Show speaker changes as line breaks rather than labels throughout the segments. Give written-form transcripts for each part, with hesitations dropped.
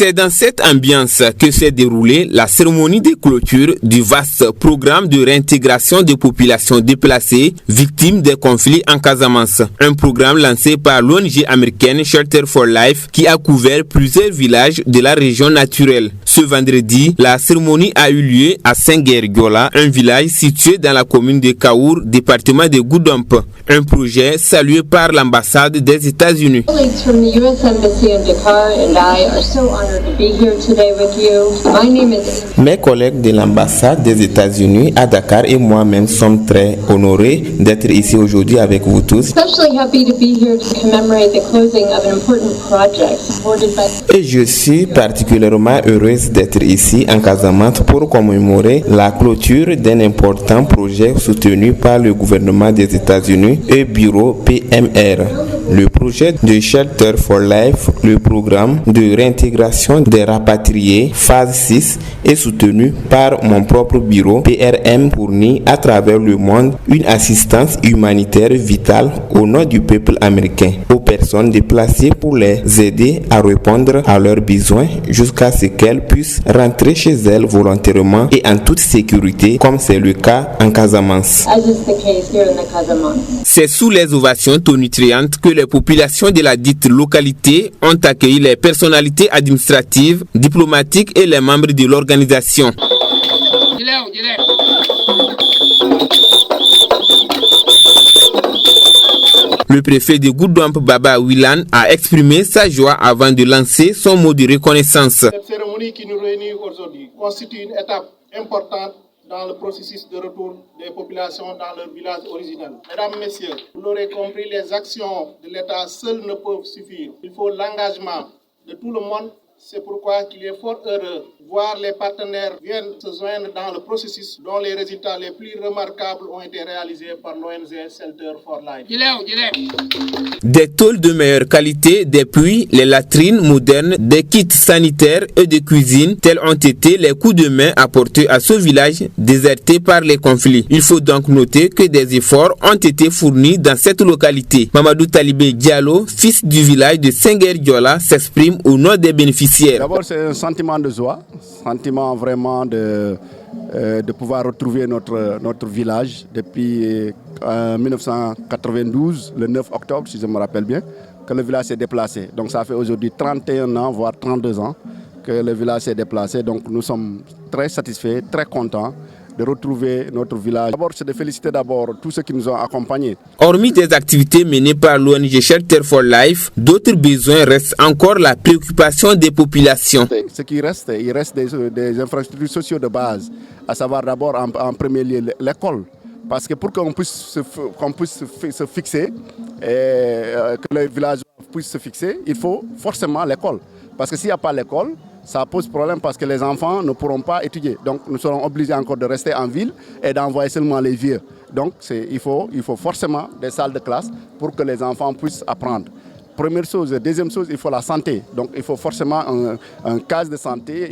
C'est dans cette ambiance que s'est déroulée la cérémonie de clôture du vaste programme de réintégration des populations déplacées victimes des conflits en Casamance. Un programme lancé par l'ONG américaine Shelter for Life qui a couvert plusieurs villages de la région naturelle. Ce vendredi, la cérémonie a eu lieu à Senguer-Giola, un village situé dans la commune de Kaour, département de Goudomp. Un projet salué par l'ambassade des États-Unis. Mes collègues de l'ambassade des États-Unis à Dakar et moi-même sommes très honorés d'être ici aujourd'hui avec vous tous. Et je suis particulièrement heureuse d'être ici en Casamance pour commémorer la clôture d'un important projet soutenu par le gouvernement des États-Unis et bureau PMR. Le projet de Shelter for Life, le programme de réintégration des rapatriés phase 6, est soutenu par mon propre bureau PRM fournit à travers le monde une assistance humanitaire vitale au nom du peuple américain aux personnes déplacées pour les aider à répondre à leurs besoins jusqu'à ce qu'elles puissent rentrer chez elles volontairement et en toute sécurité comme c'est le cas en Casamance. C'est sous les ovations tonitruantes que les populations de la dite localité ont accueilli les personnalités administratives, diplomatiques et les membres de l'organisation. Le préfet de Goudomp, Baba Wilane, a exprimé sa joie avant de lancer son mot de reconnaissance.
Cette cérémonie qui nous réunit aujourd'hui constitue une étape importante dans le processus de retour des populations dans leur village originel. Mesdames, Messieurs, vous l'aurez compris, les actions de l'État seules ne peuvent suffire. Il faut l'engagement de tout le monde. C'est pourquoi il est fort heureux de voir les partenaires viennent se joindre dans le processus dont les résultats les plus remarquables ont été réalisés par l'ONG Shelter for Life.
Des tôles de meilleure qualité, des puits, les latrines modernes, des kits sanitaires et de cuisine, tels ont été les coups de main apportés à ce village déserté par les conflits. Il faut donc noter que des efforts ont été fournis dans cette localité. Mamadou Talibé Diallo, fils du village de Senguer-Giola, s'exprime au nom des bénéficiaires.
D'abord, c'est un sentiment de joie, sentiment vraiment de pouvoir retrouver notre village depuis 1992, le 9 octobre, si je me rappelle bien, que le village s'est déplacé. Donc ça fait aujourd'hui 31 ans, voire 32 ans que le village s'est déplacé. Donc nous sommes très satisfaits, très contents de retrouver notre village. D'abord, c'est de féliciter tous ceux qui nous ont accompagnés.
Hormis des activités menées par l'ONG Shelter for Life, d'autres besoins restent encore la préoccupation des populations.
Ce qui reste, il reste des infrastructures sociales de base, à savoir d'abord en premier lieu l'école. Parce que pour qu'on puisse se fixer, que le village puisse se fixer, il faut forcément l'école. Parce que s'il n'y a pas l'école, ça pose problème parce que les enfants ne pourront pas étudier. Donc nous serons obligés encore de rester en ville et d'envoyer seulement les vieux. Donc il faut forcément des salles de classe pour que les enfants puissent apprendre. Première chose. Deuxième chose, il faut la santé. Donc il faut forcément une case de santé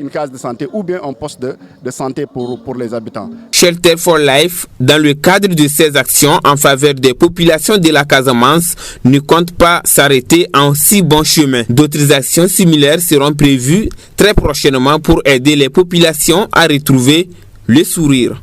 ou bien un poste de santé pour les habitants.
Shelter for Life, dans le cadre de ses actions en faveur des populations de la Casamance, ne compte pas s'arrêter en si bon chemin. D'autres actions similaires seront prévues très prochainement pour aider les populations à retrouver le sourire.